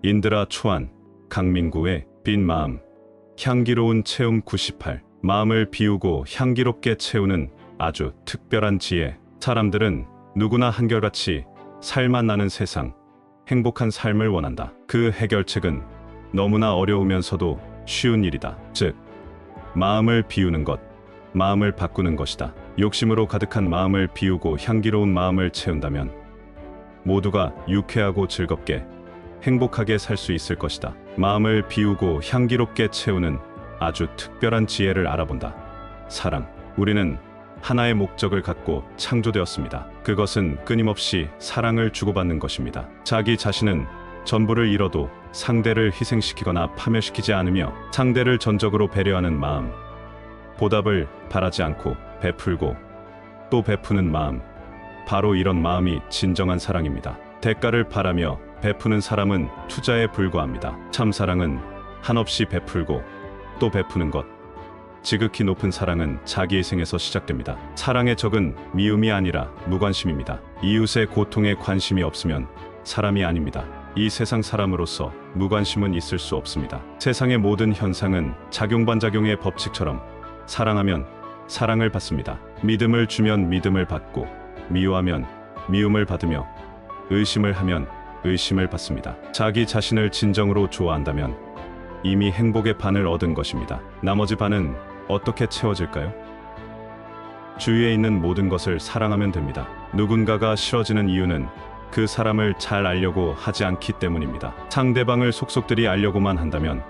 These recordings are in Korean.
인드라 초안, 강민구의 빈 마음. 향기로운 체험 98. 마음을 비우고 향기롭게 채우는 아주 특별한 지혜. 사람들은 누구나 한결같이 살만 나는 세상, 행복한 삶을 원한다. 그 해결책은 너무나 어려우면서도 쉬운 일이다. 즉, 마음을 비우는 것, 마음을 바꾸는 것이다. 욕심으로 가득한 마음을 비우고 향기로운 마음을 채운다면 모두가 유쾌하고 즐겁게 행복하게 살 수 있을 것이다. 마음을 비우고 향기롭게 채우는 아주 특별한 지혜를 알아본다. 사랑. 우리는 하나의 목적을 갖고 창조되었습니다. 그것은 끊임없이 사랑을 주고받는 것입니다. 자기 자신은 전부를 잃어도 상대를 희생시키거나 파멸시키지 않으며 상대를 전적으로 배려하는 마음. 보답을 바라지 않고 베풀고 또 베푸는 마음. 바로 이런 마음이 진정한 사랑입니다. 대가를 바라며 베푸는 사람은 투자에 불과합니다. 참 사랑은 한없이 베풀고 또 베푸는 것. 지극히 높은 사랑은 자기희생에서 시작됩니다. 사랑의 적은 미움이 아니라 무관심입니다. 이웃의 고통에 관심이 없으면 사람이 아닙니다. 이 세상 사람으로서 무관심은 있을 수 없습니다. 세상의 모든 현상은 작용반작용의 법칙처럼 사랑하면 사랑을 받습니다. 믿음을 주면 믿음을 받고, 미워하면 미움을 받으며, 의심을 하면 의심을 받습니다. 자기 자신을 진정으로 좋아한다면 이미 행복의 반을 얻은 것입니다. 나머지 반은 어떻게 채워질까요? 주위에 있는 모든 것을 사랑하면 됩니다. 누군가가 싫어지는 이유는 그 사람을 잘 알려고 하지 않기 때문입니다. 상대방을 속속들이 알려고만 한다면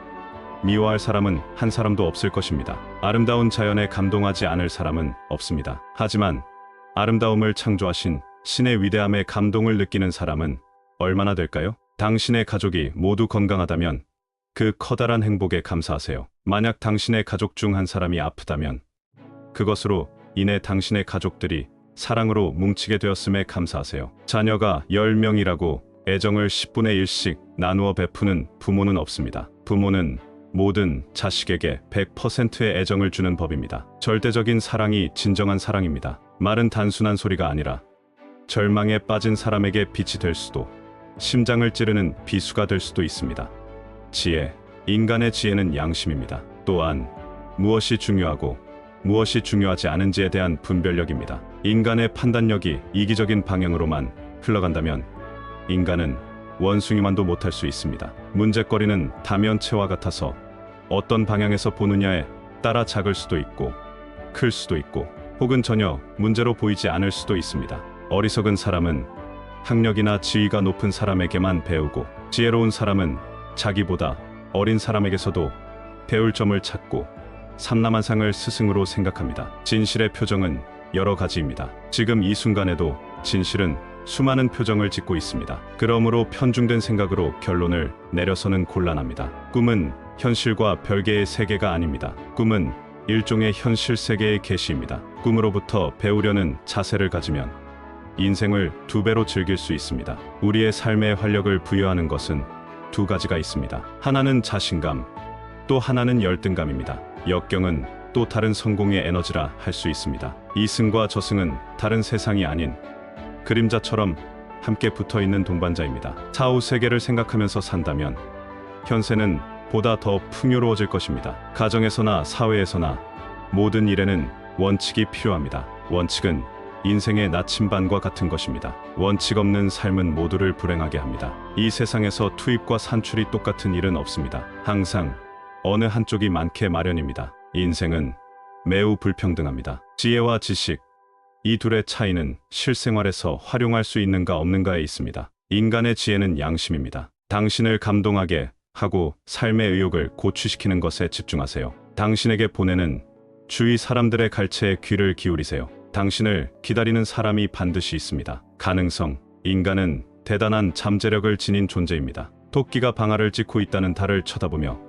미워할 사람은 한 사람도 없을 것입니다. 아름다운 자연에 감동하지 않을 사람은 없습니다. 하지만 아름다움을 창조하신 신의 위대함에 감동을 느끼는 사람은 얼마나 될까요? 당신의 가족이 모두 건강하다면 그 커다란 행복에 감사하세요. 만약 당신의 가족 중 한 사람이 아프다면 그것으로 인해 당신의 가족들이 사랑으로 뭉치게 되었음에 감사하세요. 자녀가 10명이라고 애정을 10분의 1씩 나누어 베푸는 부모는 없습니다. 부모는 모든 자식에게 100%의 애정을 주는 법입니다. 절대적인 사랑이 진정한 사랑입니다. 말은 단순한 소리가 아니라 절망에 빠진 사람에게 빛이 될 수도, 심장을 찌르는 비수가 될 수도 있습니다. 지혜. 인간의 지혜는 양심입니다. 또한 무엇이 중요하고 무엇이 중요하지 않은지에 대한 분별력입니다. 인간의 판단력이 이기적인 방향으로만 흘러간다면 인간은 원숭이만도 못할 수 있습니다. 문제거리는 다면체와 같아서 어떤 방향에서 보느냐에 따라 작을 수도 있고 클 수도 있고 혹은 전혀 문제로 보이지 않을 수도 있습니다. 어리석은 사람은 학력이나 지위가 높은 사람에게만 배우고, 지혜로운 사람은 자기보다 어린 사람에게서도 배울 점을 찾고 삼라만상을 스승으로 생각합니다. 진실의 표정은 여러 가지입니다. 지금 이 순간에도 진실은 수많은 표정을 짓고 있습니다. 그러므로 편중된 생각으로 결론을 내려서는 곤란합니다. 꿈은 현실과 별개의 세계가 아닙니다. 꿈은 일종의 현실 세계의 계시입니다. 꿈으로부터 배우려는 자세를 가지면 인생을 2배로 즐길 수 있습니다. 우리의 삶에 활력을 부여하는 것은 2가지가 있습니다. 하나는 자신감, 또 하나는 열등감입니다. 역경은 또 다른 성공의 에너지라 할 수 있습니다. 이승과 저승은 다른 세상이 아닌 그림자처럼 함께 붙어있는 동반자입니다. 사후 세계를 생각하면서 산다면 현세는 보다 더 풍요로워질 것입니다. 가정에서나 사회에서나 모든 일에는 원칙이 필요합니다. 원칙은 인생의 나침반과 같은 것입니다. 원칙 없는 삶은 모두를 불행하게 합니다. 이 세상에서 투입과 산출이 똑같은 일은 없습니다. 항상 어느 한쪽이 많게 마련입니다. 인생은 매우 불평등합니다. 지혜와 지식, 이 둘의 차이는 실생활에서 활용할 수 있는가 없는가에 있습니다. 인간의 지혜는 양심입니다. 당신을 감동하게 하고 삶의 의욕을 고취시키는 것에 집중하세요. 당신에게 보내는 주위 사람들의 갈채에 귀를 기울이세요. 당신을 기다리는 사람이 반드시 있습니다. 가능성. 인간은 대단한 잠재력을 지닌 존재입니다. 토끼가 방아를 찧고 있다는 달을 쳐다보며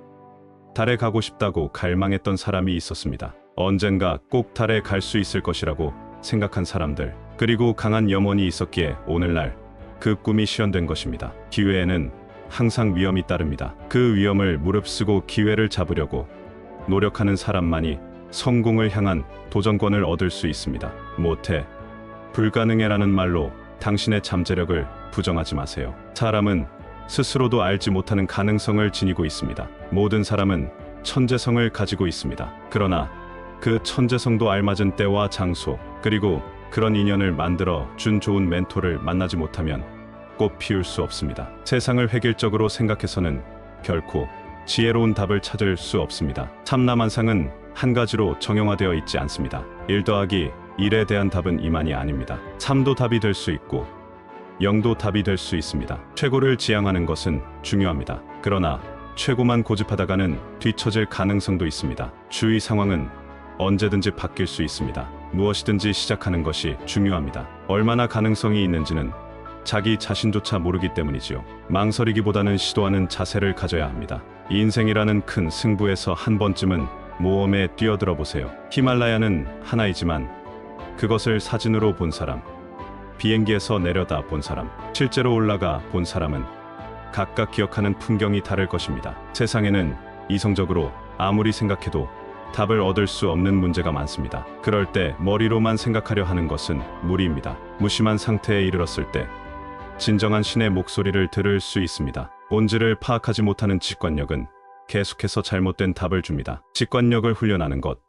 달에 가고 싶다고 갈망했던 사람이 있었습니다. 언젠가 꼭 달에 갈 수 있을 것이라고 생각한 사람들, 그리고 강한 염원이 있었기에 오늘날 그 꿈이 실현된 것입니다. 기회에는 항상 위험이 따릅니다. 그 위험을 무릅쓰고 기회를 잡으려고 노력하는 사람만이 성공을 향한 도전권을 얻을 수 있습니다. 못해, 불가능해라는 말로 당신의 잠재력을 부정하지 마세요. 사람은 스스로도 알지 못하는 가능성을 지니고 있습니다. 모든 사람은 천재성을 가지고 있습니다. 그러나 그 천재성도 알맞은 때와 장소, 그리고 그런 인연을 만들어 준 좋은 멘토를 만나지 못하면 꽃 피울 수 없습니다. 세상을 획일적으로 생각해서는 결코 지혜로운 답을 찾을 수 없습니다. 참나만상은 한 가지로 정형화되어 있지 않습니다. 1 더하기 1에 대한 답은 이만이 아닙니다. 3도 답이 될 수 있고 0도 답이 될 수 있습니다. 최고를 지향하는 것은 중요합니다. 그러나 최고만 고집하다가는 뒤처질 가능성도 있습니다. 주위 상황은 언제든지 바뀔 수 있습니다. 무엇이든지 시작하는 것이 중요합니다. 얼마나 가능성이 있는지는 자기 자신조차 모르기 때문이지요. 망설이기보다는 시도하는 자세를 가져야 합니다. 인생이라는 큰 승부에서 한 번쯤은 모험에 뛰어들어 보세요. 히말라야는 하나이지만 그것을 사진으로 본 사람, 비행기에서 내려다 본 사람, 실제로 올라가 본 사람은 각각 기억하는 풍경이 다를 것입니다. 세상에는 이성적으로 아무리 생각해도 답을 얻을 수 없는 문제가 많습니다. 그럴 때 머리로만 생각하려 하는 것은 무리입니다. 무심한 상태에 이르렀을 때 진정한 신의 목소리를 들을 수 있습니다. 본질을 파악하지 못하는 직관력은 계속해서 잘못된 답을 줍니다. 직관력을 훈련하는 것,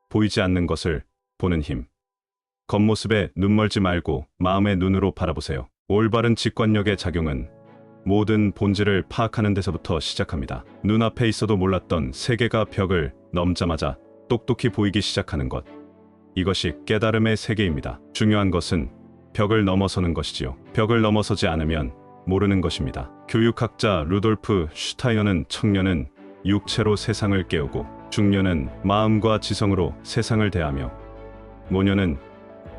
보이지 않는 것을 보는 힘. 겉모습에 눈멀지 말고 마음의 눈으로 바라보세요. 올바른 직관력의 작용은 모든 본질을 파악하는 데서부터 시작합니다. 눈앞에 있어도 몰랐던 세계가 벽을 넘자마자 똑똑히 보이기 시작하는 것. 이것이 깨달음의 세계입니다. 중요한 것은 벽을 넘어서는 것이지요. 벽을 넘어서지 않으면 모르는 것입니다. 교육학자 루돌프 슈타이너는 청년은 육체로 세상을 깨우고 중년은 마음과 지성으로 세상을 대하며 노년은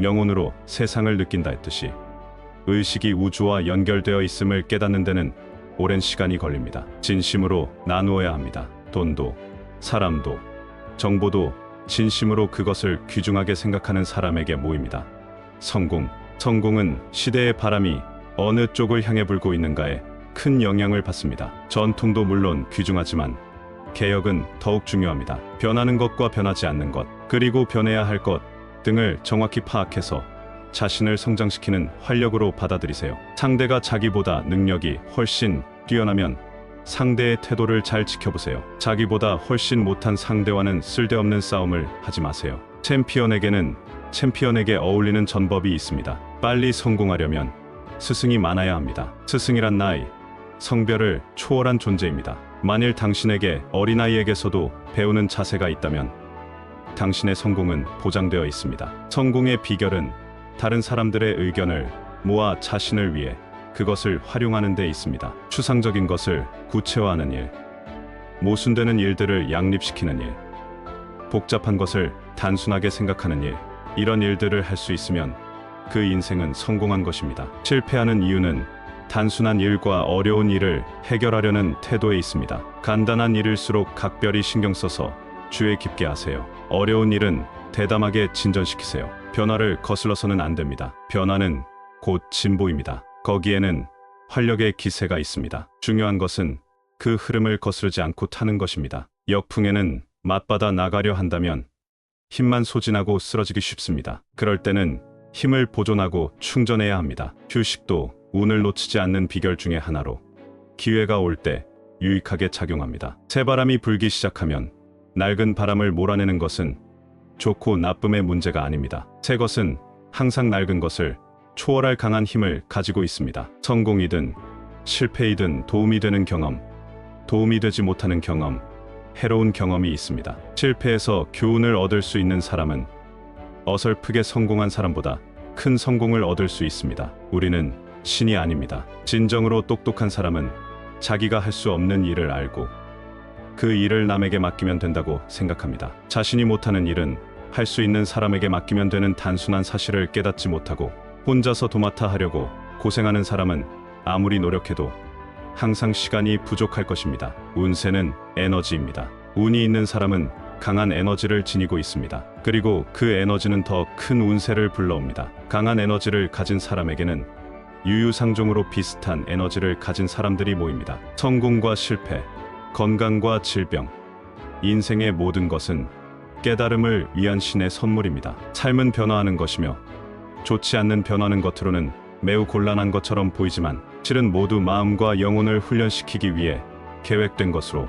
영혼으로 세상을 느낀다 했듯이 의식이 우주와 연결되어 있음을 깨닫는 데는 오랜 시간이 걸립니다. 진심으로 나누어야 합니다. 돈도, 사람도, 정보도 진심으로 그것을 귀중하게 생각하는 사람에게 모입니다. 성공은 시대의 바람이 어느 쪽을 향해 불고 있는가에 큰 영향을 받습니다. 전통도 물론 귀중하지만 개혁은 더욱 중요합니다. 변하는 것과 변하지 않는 것, 그리고 변해야 할 것 등을 정확히 파악해서 자신을 성장시키는 활력으로 받아들이세요. 상대가 자기보다 능력이 훨씬 뛰어나면 상대의 태도를 잘 지켜보세요. 자기보다 훨씬 못한 상대와는 쓸데없는 싸움을 하지 마세요. 챔피언에게 어울리는 전법이 있습니다. 빨리 성공하려면 스승이 많아야 합니다. 스승이란 나이, 성별을 초월한 존재입니다. 만일 당신에게 어린아이에게서도 배우는 자세가 있다면 당신의 성공은 보장되어 있습니다. 성공의 비결은 다른 사람들의 의견을 모아 자신을 위해 그것을 활용하는 데 있습니다. 추상적인 것을 구체화하는 일, 모순되는 일들을 양립시키는 일, 복잡한 것을 단순하게 생각하는 일, 이런 일들을 할 수 있으면 그 인생은 성공한 것입니다. 실패하는 이유는 단순한 일과 어려운 일을 해결하려는 태도에 있습니다. 간단한 일일수록 각별히 신경 써서 주의 깊게 하세요. 어려운 일은 대담하게 진전시키세요. 변화를 거슬러서는 안 됩니다. 변화는 곧 진보입니다. 거기에는 활력의 기세가 있습니다. 중요한 것은 그 흐름을 거스르지 않고 타는 것입니다. 역풍에는 맞받아 나가려 한다면 힘만 소진하고 쓰러지기 쉽습니다. 그럴 때는 힘을 보존하고 충전해야 합니다. 휴식도 운을 놓치지 않는 비결 중에 하나로 기회가 올 때 유익하게 작용합니다. 새바람이 불기 시작하면 낡은 바람을 몰아내는 것은 좋고 나쁨의 문제가 아닙니다. 새 것은 항상 낡은 것을 초월할 강한 힘을 가지고 있습니다. 성공이든 실패이든 도움이 되는 경험, 도움이 되지 못하는 경험, 해로운 경험이 있습니다. 실패에서 교훈을 얻을 수 있는 사람은 어설프게 성공한 사람보다 큰 성공을 얻을 수 있습니다. 우리는 신이 아닙니다. 진정으로 똑똑한 사람은 자기가 할 수 없는 일을 알고 그 일을 남에게 맡기면 된다고 생각합니다. 자신이 못하는 일은 할 수 있는 사람에게 맡기면 되는 단순한 사실을 깨닫지 못하고 혼자서 도맡아 하려고 고생하는 사람은 아무리 노력해도 항상 시간이 부족할 것입니다. 운세는 에너지입니다. 운이 있는 사람은 강한 에너지를 지니고 있습니다. 그리고 그 에너지는 더 큰 운세를 불러옵니다. 강한 에너지를 가진 사람에게는 유유상종으로 비슷한 에너지를 가진 사람들이 모입니다. 성공과 실패, 건강과 질병, 인생의 모든 것은 깨달음을 위한 신의 선물입니다. 삶은 변화하는 것이며 좋지 않는 변화는 겉으로는 매우 곤란한 것처럼 보이지만 실은 모두 마음과 영혼을 훈련시키기 위해 계획된 것으로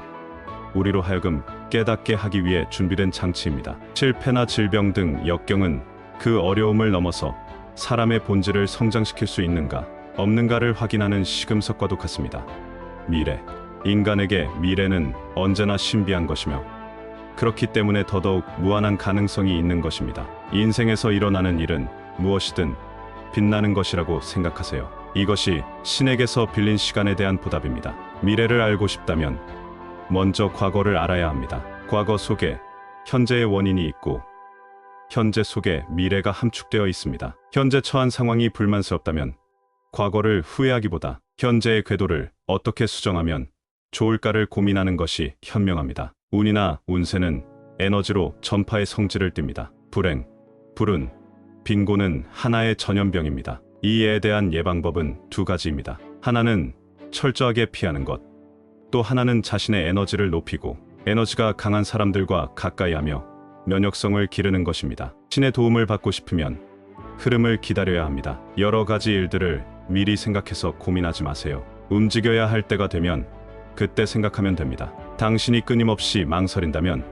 우리로 하여금 깨닫게 하기 위해 준비된 장치입니다. 실패나 질병 등 역경은 그 어려움을 넘어서 사람의 본질을 성장시킬 수 있는가 없는가를 확인하는 시금석과도 같습니다. 미래. 인간에게 미래는 언제나 신비한 것이며 그렇기 때문에 더더욱 무한한 가능성이 있는 것입니다. 인생에서 일어나는 일은 무엇이든 빛나는 것이라고 생각하세요. 이것이 신에게서 빌린 시간에 대한 보답입니다. 미래를 알고 싶다면 먼저 과거를 알아야 합니다. 과거 속에 현재의 원인이 있고 현재 속에 미래가 함축되어 있습니다. 현재 처한 상황이 불만스럽다면 과거를 후회하기보다 현재의 궤도를 어떻게 수정하면 좋을까를 고민하는 것이 현명합니다. 운이나 운세는 에너지로 전파의 성질을 띱니다. 불운, 빈곤은 하나의 전염병입니다. 이에 대한 예방법은 두 가지입니다. 하나는 철저하게 피하는 것, 또 하나는 자신의 에너지를 높이고 에너지가 강한 사람들과 가까이 하며 면역성을 기르는 것입니다. 신의 도움을 받고 싶으면 흐름을 기다려야 합니다. 여러 가지 일들을 미리 생각해서 고민하지 마세요. 움직여야 할 때가 되면 그때 생각하면 됩니다. 당신이 끊임없이 망설인다면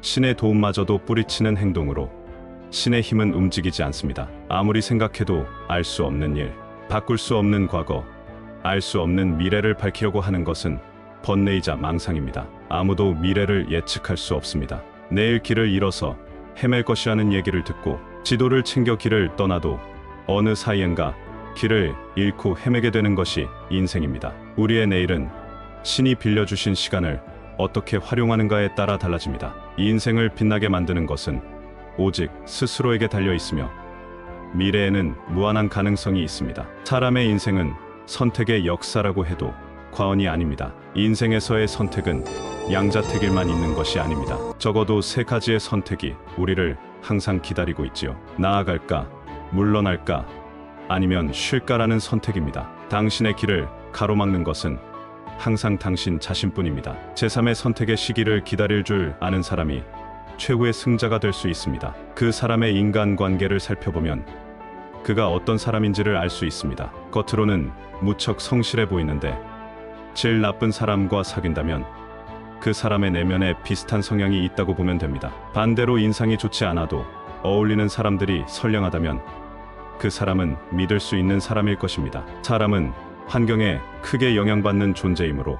신의 도움마저도 뿌리치는 행동으로 신의 힘은 움직이지 않습니다. 아무리 생각해도 알 수 없는 일, 바꿀 수 없는 과거, 알 수 없는 미래를 밝히려고 하는 것은 번뇌이자 망상입니다. 아무도 미래를 예측할 수 없습니다. 내일 길을 잃어서 헤맬 것이라는 얘기를 듣고 지도를 챙겨 길을 떠나도 어느 사이엔가 길을 잃고 헤매게 되는 것이 인생입니다. 우리의 내일은 신이 빌려주신 시간을 어떻게 활용하는가에 따라 달라집니다. 이 인생을 빛나게 만드는 것은 오직 스스로에게 달려 있으며 미래에는 무한한 가능성이 있습니다. 사람의 인생은 선택의 역사라고 해도 과언이 아닙니다. 인생에서의 선택은 양자택일만 있는 것이 아닙니다. 적어도 세 가지의 선택이 우리를 항상 기다리고 있지요. 나아갈까, 물러날까, 아니면 쉴까라는 선택입니다. 당신의 길을 가로막는 것은 항상 당신 자신뿐입니다. 제3의 선택의 시기를 기다릴 줄 아는 사람이 최후의 승자가 될 수 있습니다. 그 사람의 인간관계를 살펴보면 그가 어떤 사람인지를 알 수 있습니다. 겉으로는 무척 성실해 보이는데 제일 나쁜 사람과 사귄다면 그 사람의 내면에 비슷한 성향이 있다고 보면 됩니다. 반대로 인상이 좋지 않아도 어울리는 사람들이 선량하다면 그 사람은 믿을 수 있는 사람일 것입니다. 사람은 환경에 크게 영향받는 존재이므로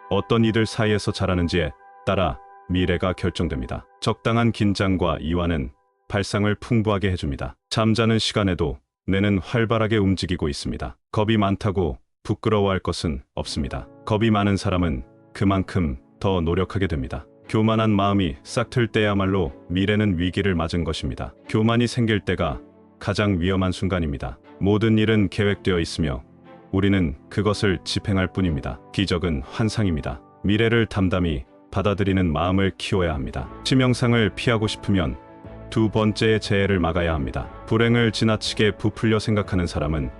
어떤 이들 사이에서 자라는지에 따라 미래가 결정됩니다. 적당한 긴장과 이완은 발상을 풍부하게 해줍니다. 잠자는 시간에도 뇌는 활발하게 움직이고 있습니다. 겁이 많다고 부끄러워할 것은 없습니다. 겁이 많은 사람은 그만큼 더 노력하게 됩니다. 교만한 마음이 싹틀 때야말로 미래는 위기를 맞은 것입니다. 교만이 생길 때가 가장 위험한 순간입니다. 모든 일은 계획되어 있으며 우리는 그것을 집행할 뿐입니다. 기적은 환상입니다. 미래를 담담히 받아들이는 마음을 키워야 합니다. 치명상을 피하고 싶으면 두 번째의 재해를 막아야 합니다. 불행을 지나치게 부풀려 생각하는 사람은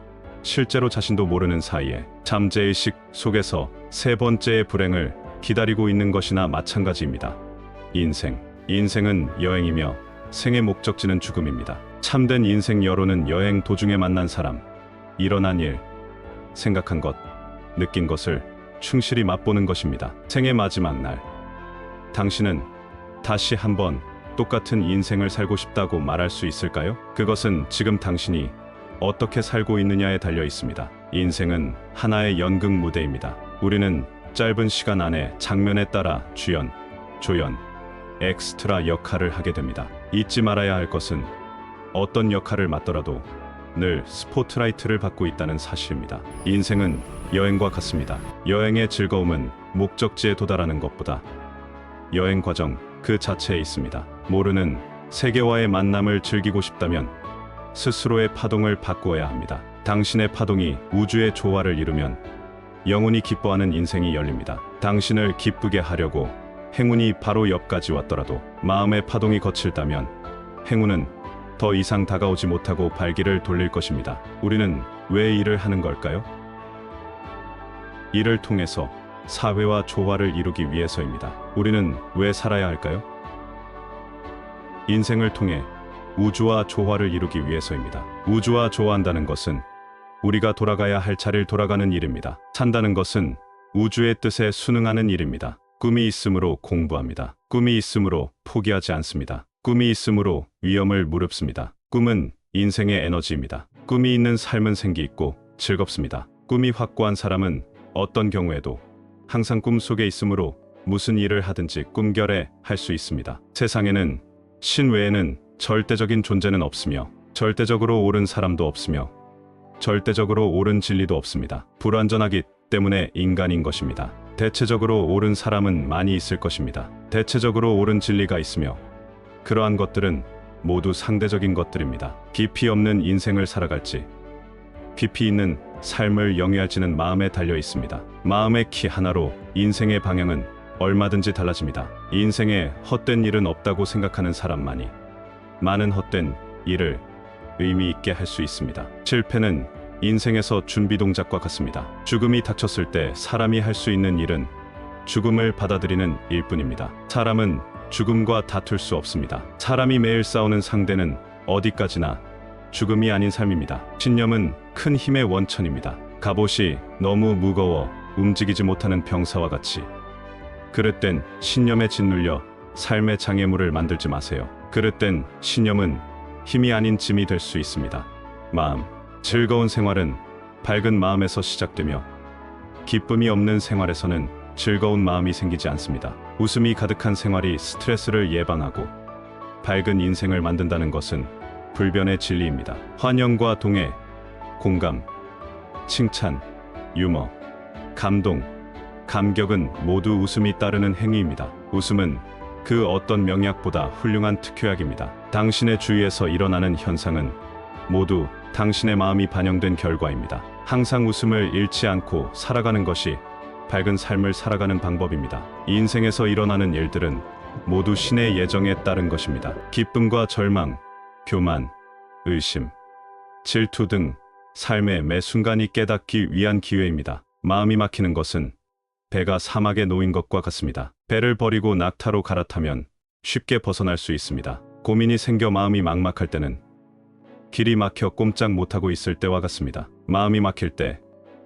실제로 자신도 모르는 사이에 잠재의식 속에서 세 번째의 불행을 기다리고 있는 것이나 마찬가지입니다. 인생은 여행이며 생의 목적지는 죽음입니다. 참된 인생 여로는 여행 도중에 만난 사람, 일어난 일, 생각한 것, 느낀 것을 충실히 맛보는 것입니다. 생의 마지막 날, 당신은 다시 한번 똑같은 인생을 살고 싶다고 말할 수 있을까요? 그것은 지금 당신이 어떻게 살고 있느냐에 달려 있습니다. 인생은 하나의 연극 무대입니다. 우리는 짧은 시간 안에 장면에 따라 주연, 조연, 엑스트라 역할을 하게 됩니다. 잊지 말아야 할 것은 어떤 역할을 맡더라도 늘 스포트라이트를 받고 있다는 사실입니다. 인생은 여행과 같습니다. 여행의 즐거움은 목적지에 도달하는 것보다 여행 과정 그 자체에 있습니다. 모르는 세계와의 만남을 즐기고 싶다면 스스로의 파동을 바꾸어야 합니다. 당신의 파동이 우주의 조화를 이루면 영원히 기뻐하는 인생이 열립니다. 당신을 기쁘게 하려고 행운이 바로 옆까지 왔더라도 마음의 파동이 거칠다면 행운은 더 이상 다가오지 못하고 발길을 돌릴 것입니다. 우리는 왜 일을 하는 걸까요? 일을 통해서 사회와 조화를 이루기 위해서입니다. 우리는 왜 살아야 할까요? 인생을 통해 우주와 조화를 이루기 위해서입니다. 우주와 조화한다는 것은 우리가 돌아가야 할 자리를 돌아가는 일입니다. 산다는 것은 우주의 뜻에 순응하는 일입니다. 꿈이 있으므로 공부합니다. 꿈이 있으므로 포기하지 않습니다. 꿈이 있으므로 위험을 무릅씁니다. 꿈은 인생의 에너지입니다. 꿈이 있는 삶은 생기 있고 즐겁습니다. 꿈이 확고한 사람은 어떤 경우에도 항상 꿈속에 있으므로 무슨 일을 하든지 꿈결에 할 수 있습니다. 세상에는 신 외에는 절대적인 존재는 없으며 절대적으로 옳은 사람도 없으며 절대적으로 옳은 진리도 없습니다. 불완전하기 때문에 인간인 것입니다. 대체적으로 옳은 사람은 많이 있을 것입니다. 대체적으로 옳은 진리가 있으며 그러한 것들은 모두 상대적인 것들입니다. 깊이 없는 인생을 살아갈지 깊이 있는 삶을 영위할지는 마음에 달려 있습니다. 마음의 키 하나로 인생의 방향은 얼마든지 달라집니다. 인생에 헛된 일은 없다고 생각하는 사람만이 많은 헛된 일을 의미 있게 할 수 있습니다. 실패는 인생에서 준비 동작과 같습니다. 죽음이 닥쳤을 때 사람이 할 수 있는 일은 죽음을 받아들이는 일뿐입니다. 사람은 죽음과 다툴 수 없습니다. 사람이 매일 싸우는 상대는 어디까지나 죽음이 아닌 삶입니다. 신념은 큰 힘의 원천입니다. 갑옷이 너무 무거워 움직이지 못하는 병사와 같이 그릇된 신념에 짓눌려 삶의 장애물을 만들지 마세요. 그릇된 신념은 힘이 아닌 짐이 될 수 있습니다. 마음, 즐거운 생활은 밝은 마음에서 시작되며 기쁨이 없는 생활에서는 즐거운 마음이 생기지 않습니다. 웃음이 가득한 생활이 스트레스를 예방하고 밝은 인생을 만든다는 것은 불변의 진리입니다. 환영과 동해, 공감, 칭찬, 유머, 감동, 감격은 모두 웃음이 따르는 행위입니다. 웃음은 그 어떤 명약보다 훌륭한 특효약입니다. 당신의 주위에서 일어나는 현상은 모두 당신의 마음이 반영된 결과입니다. 항상 웃음을 잃지 않고 살아가는 것이 밝은 삶을 살아가는 방법입니다. 인생에서 일어나는 일들은 모두 신의 예정에 따른 것입니다. 기쁨과 절망, 교만, 의심, 질투 등 삶의 매 순간이 깨닫기 위한 기회입니다. 마음이 막히는 것은 배가 사막에 놓인 것과 같습니다. 배를 버리고 낙타로 갈아타면 쉽게 벗어날 수 있습니다. 고민이 생겨 마음이 막막할 때는 길이 막혀 꼼짝 못하고 있을 때와 같습니다. 마음이 막힐 때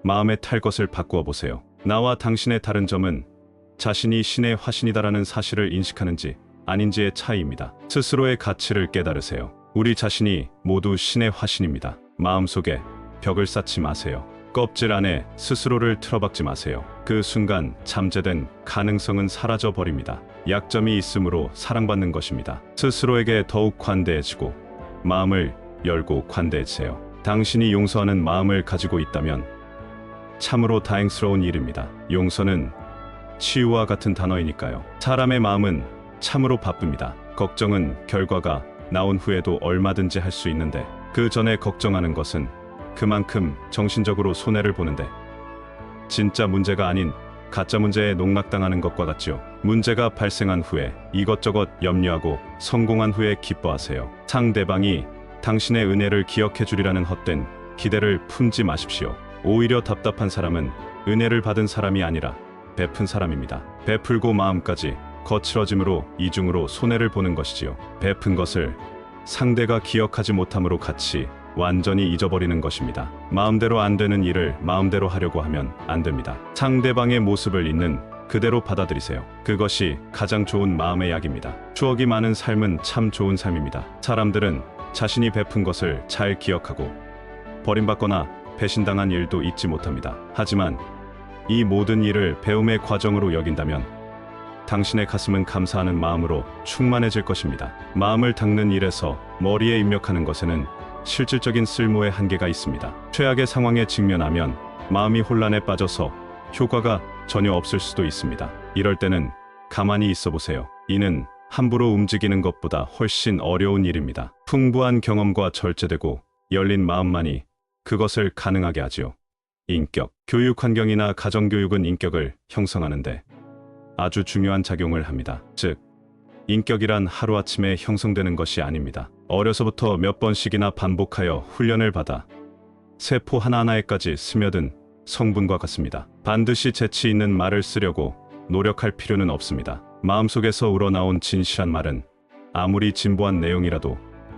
마음에 탈 것을 바꾸어 보세요. 나와 당신의 다른 점은 자신이 신의 화신이다라는 사실을 인식하는지 아닌지의 차이입니다. 스스로의 가치를 깨달으세요. 우리 자신이 모두 신의 화신입니다. 마음속에 벽을 쌓지 마세요. 껍질 안에 스스로를 틀어박지 마세요. 그 순간 잠재된 가능성은 사라져 버립니다. 약점이 있으므로 사랑받는 것입니다. 스스로에게 더욱 관대해지고 마음을 열고 관대해지세요. 당신이 용서하는 마음을 가지고 있다면 참으로 다행스러운 일입니다. 용서는 치유와 같은 단어이니까요. 사람의 마음은 참으로 바쁩니다. 걱정은 결과가 나온 후에도 얼마든지 할 수 있는데 그 전에 걱정하는 것은 그만큼 정신적으로 손해를 보는데 진짜 문제가 아닌 가짜 문제에 농락당하는 것과 같지요. 문제가 발생한 후에 이것저것 염려하고 성공한 후에 기뻐하세요. 상대방이 당신의 은혜를 기억해 주리라는 헛된 기대를 품지 마십시오. 오히려 답답한 사람은 은혜를 받은 사람이 아니라 베푼 사람입니다. 베풀고 마음까지 거칠어짐으로 이중으로 손해를 보는 것이지요. 베푼 것을 상대가 기억하지 못함으로 같이 완전히 잊어버리는 것입니다. 마음대로 안 되는 일을 마음대로 하려고 하면 안 됩니다. 상대방의 모습을 있는 그대로 받아들이세요. 그것이 가장 좋은 마음의 약입니다. 추억이 많은 삶은 참 좋은 삶입니다. 사람들은 자신이 베푼 것을 잘 기억하고 버림받거나 배신당한 일도 잊지 못합니다. 하지만 이 모든 일을 배움의 과정으로 여긴다면 당신의 가슴은 감사하는 마음으로 충만해질 것입니다. 마음을 닦는 일에서 머리에 입력하는 것에는 실질적인 쓸모의 한계가 있습니다. 최악의 상황에 직면하면 마음이 혼란에 빠져서 효과가 전혀 없을 수도 있습니다. 이럴 때는 가만히 있어 보세요. 이는 함부로 움직이는 것보다 훨씬 어려운 일입니다. 풍부한 경험과 절제되고 열린 마음만이 그것을 가능하게 하지요. 인격, 교육 환경이나 가정교육은 인격을 형성하는데 아주 중요한 작용을 합니다. 즉, 인격이란 하루아침에 형성되는 것이 아닙니다. 어려서부터 몇 번씩이나 반복하여 훈련을 받아 세포 하나하나에까지 스며든 성분과 같습니다. 반드시 재치 있는 말을 쓰려고 노력할 필요는 없습니다. 마음속에서 우러나온 진실한 말은 아무리 진보한 내용이라도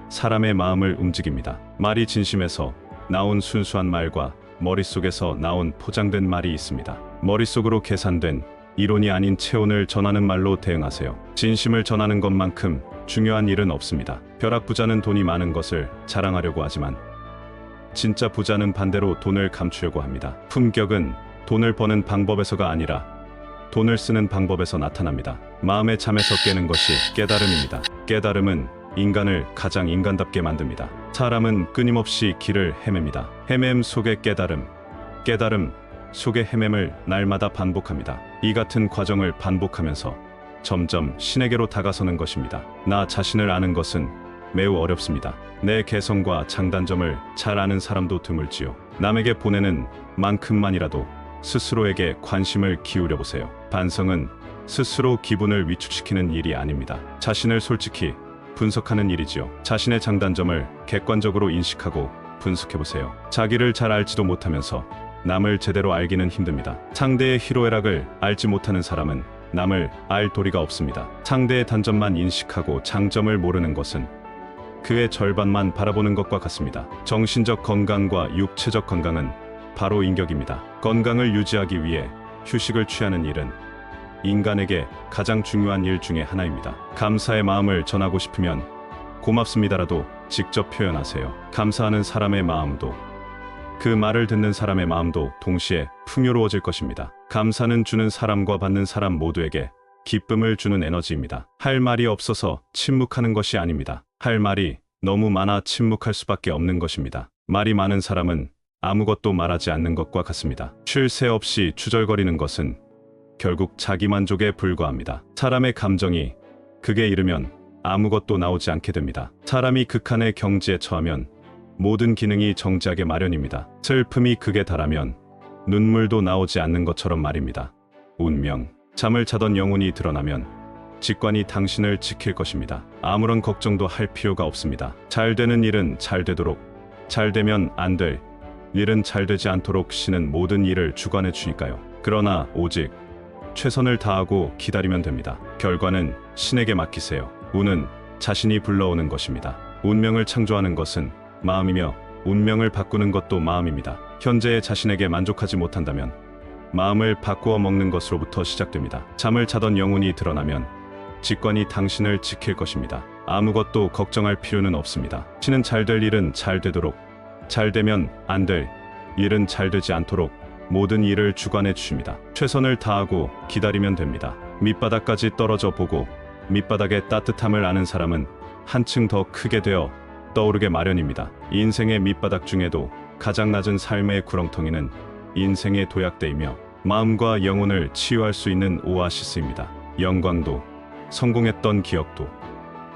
사람의 마음을 움직입니다. 말이 진심에서 나온 순수한 말과 머릿속에서 나온 포장된 말이 있습니다. 머릿속으로 계산된 이론이 아닌 체온을 전하는 말로 대응하세요. 진심을 전하는 것만큼 중요한 일은 없습니다. 벼락부자는 돈이 많은 것을 자랑하려고 하지만 진짜 부자는 반대로 돈을 감추려고 합니다. 품격은 돈을 버는 방법에서가 아니라 돈을 쓰는 방법에서 나타납니다. 마음의 잠에서 깨는 것이 깨달음입니다. 깨달음은 인간을 가장 인간답게 만듭니다. 사람은 끊임없이 길을 헤맵니다. 헤매임 속의 깨달음, 깨달음 속의 헤맴을 날마다 반복합니다. 이 같은 과정을 반복하면서 점점 신에게로 다가서는 것입니다. 나 자신을 아는 것은 매우 어렵습니다. 내 개성과 장단점을 잘 아는 사람도 드물지요. 남에게 보내는 만큼만이라도 스스로에게 관심을 기울여 보세요. 반성은 스스로 기분을 위축시키는 일이 아닙니다. 자신을 솔직히 분석하는 일이지요. 자신의 장단점을 객관적으로 인식하고 분석해보세요. 자기를 잘 알지도 못하면서 남을 제대로 알기는 힘듭니다. 상대의 희로애락을 알지 못하는 사람은 남을 알 도리가 없습니다. 상대의 단점만 인식하고 장점을 모르는 것은 그의 절반만 바라보는 것과 같습니다. 정신적 건강과 육체적 건강은 바로 인격입니다. 건강을 유지하기 위해 휴식을 취하는 일은 인간에게 가장 중요한 일 중에 하나입니다. 감사의 마음을 전하고 싶으면 고맙습니다라도 직접 표현하세요. 감사하는 사람의 마음도 그 말을 듣는 사람의 마음도 동시에 풍요로워질 것입니다. 감사는 주는 사람과 받는 사람 모두에게 기쁨을 주는 에너지입니다. 할 말이 없어서 침묵하는 것이 아닙니다. 할 말이 너무 많아 침묵할 수밖에 없는 것입니다. 말이 많은 사람은 아무것도 말하지 않는 것과 같습니다. 쉴 새 없이 주절거리는 것은 결국 자기만족에 불과합니다. 사람의 감정이 극에 이르면 아무것도 나오지 않게 됩니다. 사람이 극한의 경지에 처하면 모든 기능이 정지하게 마련입니다. 슬픔이 극에 달하면 눈물도 나오지 않는 것처럼 말입니다. 운명, 잠을 자던 영혼이 드러나면 직관이 당신을 지킬 것입니다. 아무런 걱정도 할 필요가 없습니다. 잘 되는 일은 잘 되도록, 잘 되면 안 될 일은 잘 되지 않도록 신은 모든 일을 주관해 주니까요. 그러나 오직 최선을 다하고 기다리면 됩니다. 결과는 신에게 맡기세요. 운은 자신이 불러오는 것입니다. 운명을 창조하는 것은 마음이며 운명을 바꾸는 것도 마음입니다. 현재의 자신에게 만족하지 못한다면 마음을 바꾸어 먹는 것으로부터 시작됩니다. 잠을 자던 영혼이 드러나면 직관이 당신을 지킬 것입니다. 아무것도 걱정할 필요는 없습니다. 신은 잘 될 일은 잘 되도록, 잘 되면 안 될 일은 잘 되지 않도록 모든 일을 주관해 주십니다. 최선을 다하고 기다리면 됩니다. 밑바닥까지 떨어져 보고 밑바닥의 따뜻함을 아는 사람은 한층 더 크게 되어 떠오르게 마련입니다. 인생의 밑바닥 중에도 가장 낮은 삶의 구렁텅이는 인생의 도약대이며 마음과 영혼을 치유할 수 있는 오아시스입니다. 영광도 성공했던 기억도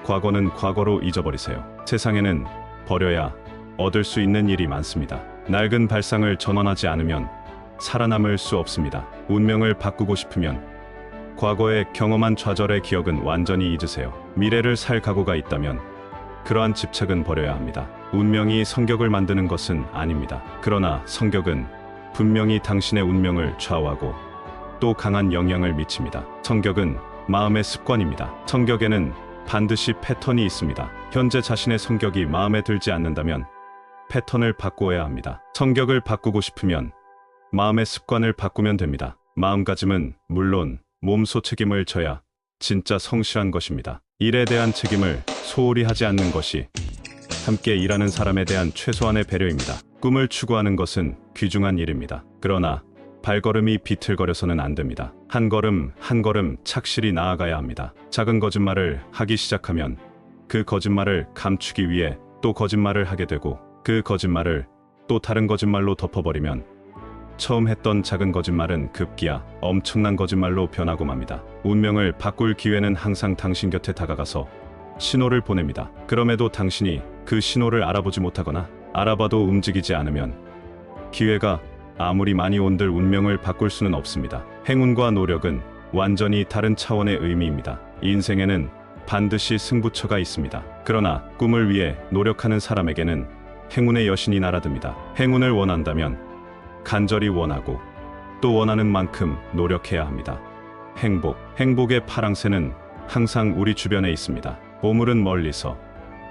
과거는 과거로 잊어버리세요. 세상에는 버려야 얻을 수 있는 일이 많습니다. 낡은 발상을 전환하지 않으면 살아남을 수 없습니다. 운명을 바꾸고 싶으면 과거에 경험한 좌절의 기억은 완전히 잊으세요. 미래를 살 각오가 있다면 그러한 집착은 버려야 합니다. 운명이 성격을 만드는 것은 아닙니다. 그러나 성격은 분명히 당신의 운명을 좌우하고 또 강한 영향을 미칩니다. 성격은 마음의 습관입니다. 성격에는 반드시 패턴이 있습니다. 현재 자신의 성격이 마음에 들지 않는다면 패턴을 바꾸어야 합니다. 성격을 바꾸고 싶으면 마음의 습관을 바꾸면 됩니다. 마음가짐은 물론 몸소 책임을 져야 진짜 성실한 것입니다. 일에 대한 책임을 소홀히 하지 않는 것이 함께 일하는 사람에 대한 최소한의 배려입니다. 꿈을 추구하는 것은 귀중한 일입니다. 그러나 발걸음이 비틀거려서는 안 됩니다. 한 걸음 한 걸음 착실히 나아가야 합니다. 작은 거짓말을 하기 시작하면 그 거짓말을 감추기 위해 또 거짓말을 하게 되고 그 거짓말을 또 다른 거짓말로 덮어버리면 처음 했던 작은 거짓말은 급기야 엄청난 거짓말로 변하고 맙니다. 운명을 바꿀 기회는 항상 당신 곁에 다가가서 신호를 보냅니다. 그럼에도 당신이 그 신호를 알아보지 못하거나 알아봐도 움직이지 않으면 기회가 아무리 많이 온들 운명을 바꿀 수는 없습니다. 행운과 노력은 완전히 다른 차원의 의미입니다. 인생에는 반드시 승부처가 있습니다. 그러나 꿈을 위해 노력하는 사람에게는 행운의 여신이 날아듭니다. 행운을 원한다면 간절히 원하고 또 원하는 만큼 노력해야 합니다. 행복의 파랑새는 항상 우리 주변에 있습니다. 보물은 멀리서,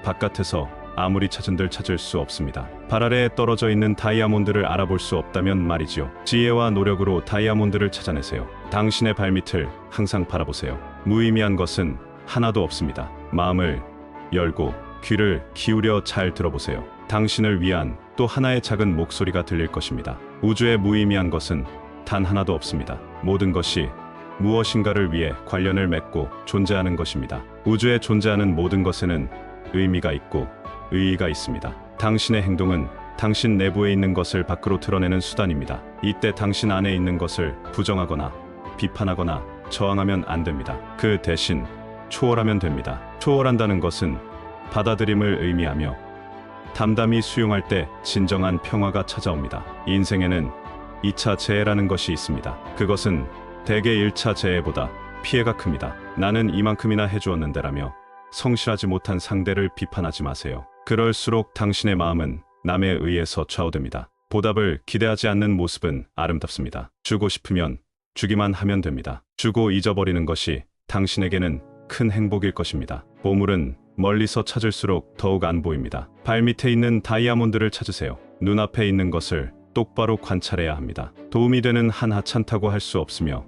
바깥에서 아무리 찾은들 찾을 수 없습니다. 발 아래에 떨어져 있는 다이아몬드를 알아볼 수 없다면 말이지요. 지혜와 노력으로 다이아몬드를 찾아내세요. 당신의 발밑을 항상 바라보세요. 무의미한 것은 하나도 없습니다. 마음을 열고 귀를 기울여 잘 들어보세요. 당신을 위한 또 하나의 작은 목소리가 들릴 것입니다. 우주에 무의미한 것은 단 하나도 없습니다. 모든 것이 무엇인가를 위해 관련을 맺고 존재하는 것입니다. 우주에 존재하는 모든 것에는 의미가 있고 의의가 있습니다. 당신의 행동은 당신 내부에 있는 것을 밖으로 드러내는 수단입니다. 이때 당신 안에 있는 것을 부정하거나 비판하거나 저항하면 안 됩니다. 그 대신 초월하면 됩니다. 초월한다는 것은 받아들임을 의미하며 담담히 수용할 때 진정한 평화가 찾아옵니다. 인생에는 2차 재해라는 것이 있습니다. 그것은 대개 1차 재해보다 피해가 큽니다. 나는 이만큼이나 해주었는데라며 성실하지 못한 상대를 비판하지 마세요. 그럴수록 당신의 마음은 남에 의해서 좌우됩니다. 보답을 기대하지 않는 모습은 아름답습니다. 주고 싶으면 주기만 하면 됩니다. 주고 잊어버리는 것이 당신에게는 큰 행복일 것입니다. 보물은 멀리서 찾을수록 더욱 안 보입니다. 발밑에 있는 다이아몬드를 찾으세요. 눈앞에 있는 것을 똑바로 관찰해야 합니다. 도움이 되는 한 하찮다고 할 수 없으며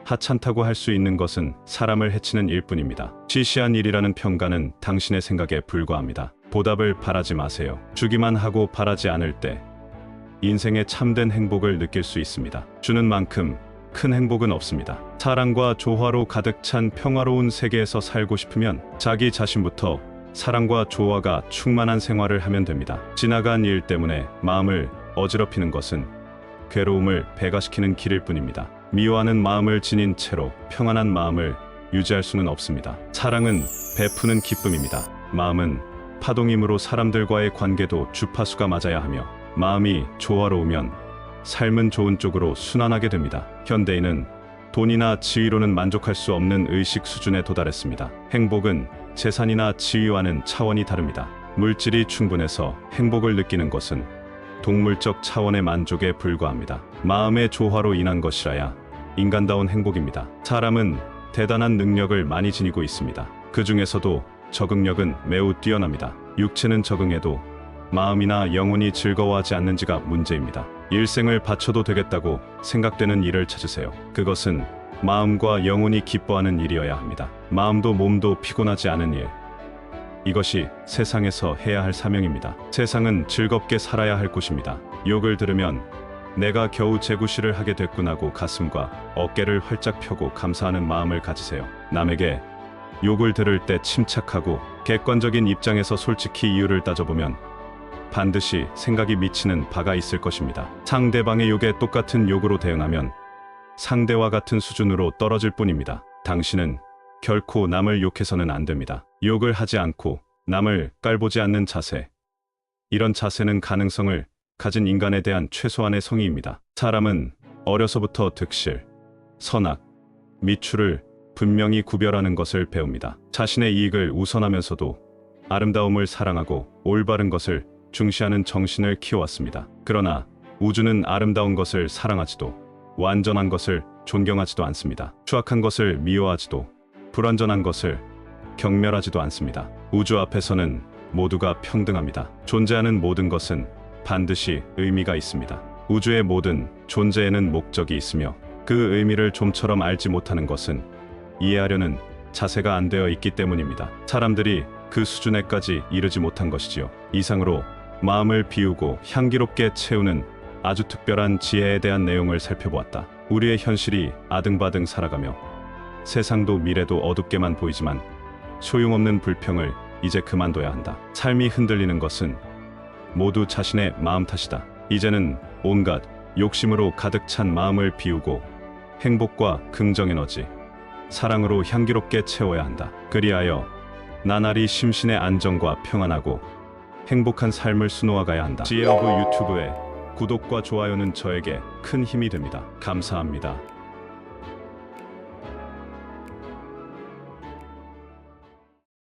하찮다고 할 수 있는 것은 사람을 해치는 일뿐입니다. 시시한 일이라는 평가는 당신의 생각에 불과합니다. 보답을 바라지 마세요. 주기만 하고 바라지 않을 때 인생의 참된 행복을 느낄 수 있습니다. 주는 만큼 큰 행복은 없습니다. 사랑과 조화로 가득 찬 평화로운 세계에서 살고 싶으면 자기 자신부터 사랑과 조화가 충만한 생활을 하면 됩니다. 지나간 일 때문에 마음을 어지럽히는 것은 괴로움을 배가시키는 길일 뿐입니다. 미워하는 마음을 지닌 채로 평안한 마음을 유지할 수는 없습니다. 사랑은 베푸는 기쁨입니다. 마음은 파동이므로 사람들과의 관계도 주파수가 맞아야 하며 마음이 조화로우면 삶은 좋은 쪽으로 순환하게 됩니다. 현대인은 돈이나 지위로는 만족할 수 없는 의식 수준에 도달했습니다. 행복은 재산이나 지위와는 차원이 다릅니다. 물질이 충분해서 행복을 느끼는 것은 동물적 차원의 만족에 불과합니다. 마음의 조화로 인한 것이라야 인간다운 행복입니다. 사람은 대단한 능력을 많이 지니고 있습니다. 그 중에서도 적응력은 매우 뛰어납니다. 육체는 적응해도 마음이나 영혼이 즐거워하지 않는지가 문제입니다. 일생을 바쳐도 되겠다고 생각되는 일을 찾으세요. 그것은 마음과 영혼이 기뻐하는 일이어야 합니다. 마음도 몸도 피곤하지 않은 일. 이것이 세상에서 해야 할 사명입니다. 세상은 즐겁게 살아야 할 곳입니다. 욕을 들으면 내가 겨우 재구실을 하게 됐구나고 가슴과 어깨를 활짝 펴고 감사하는 마음을 가지세요. 남에게 욕을 들을 때 침착하고 객관적인 입장에서 솔직히 이유를 따져보면 반드시 생각이 미치는 바가 있을 것입니다. 상대방의 욕에 똑같은 욕으로 대응하면 상대와 같은 수준으로 떨어질 뿐입니다. 당신은 결코 남을 욕해서는 안 됩니다. 욕을 하지 않고 남을 깔보지 않는 자세. 이런 자세는 가능성을 가진 인간에 대한 최소한의 성의입니다. 사람은 어려서부터 득실, 선악, 미추를 분명히 구별하는 것을 배웁니다. 자신의 이익을 우선하면서도 아름다움을 사랑하고 올바른 것을 중시하는 정신을 키워왔습니다. 그러나 우주는 아름다운 것을 사랑하지도 완전한 것을 존경하지도 않습니다. 추악한 것을 미워하지도 불완전한 것을 경멸하지도 않습니다. 우주 앞에서는 모두가 평등합니다. 존재하는 모든 것은 반드시 의미가 있습니다. 우주의 모든 존재에는 목적이 있으며 그 의미를 좀처럼 알지 못하는 것은 이해하려는 자세가 안 되어 있기 때문입니다. 사람들이 그 수준에까지 이르지 못한 것이지요. 이상으로 마음을 비우고 향기롭게 채우는 아주 특별한 지혜에 대한 내용을 살펴보았다. 우리의 현실이 아등바등 살아가며 세상도 미래도 어둡게만 보이지만 소용없는 불평을 이제 그만둬야 한다. 삶이 흔들리는 것은 모두 자신의 마음 탓이다. 이제는 온갖 욕심으로 가득 찬 마음을 비우고 행복과 긍정 에너지, 사랑으로 향기롭게 채워야 한다. 그리하여 나날이 심신의 안정과 평안하고 행복한 삶을 수놓아가야 한다. 지혜오브 유튜브의 구독과 좋아요는 저에게 큰 힘이 됩니다. 감사합니다.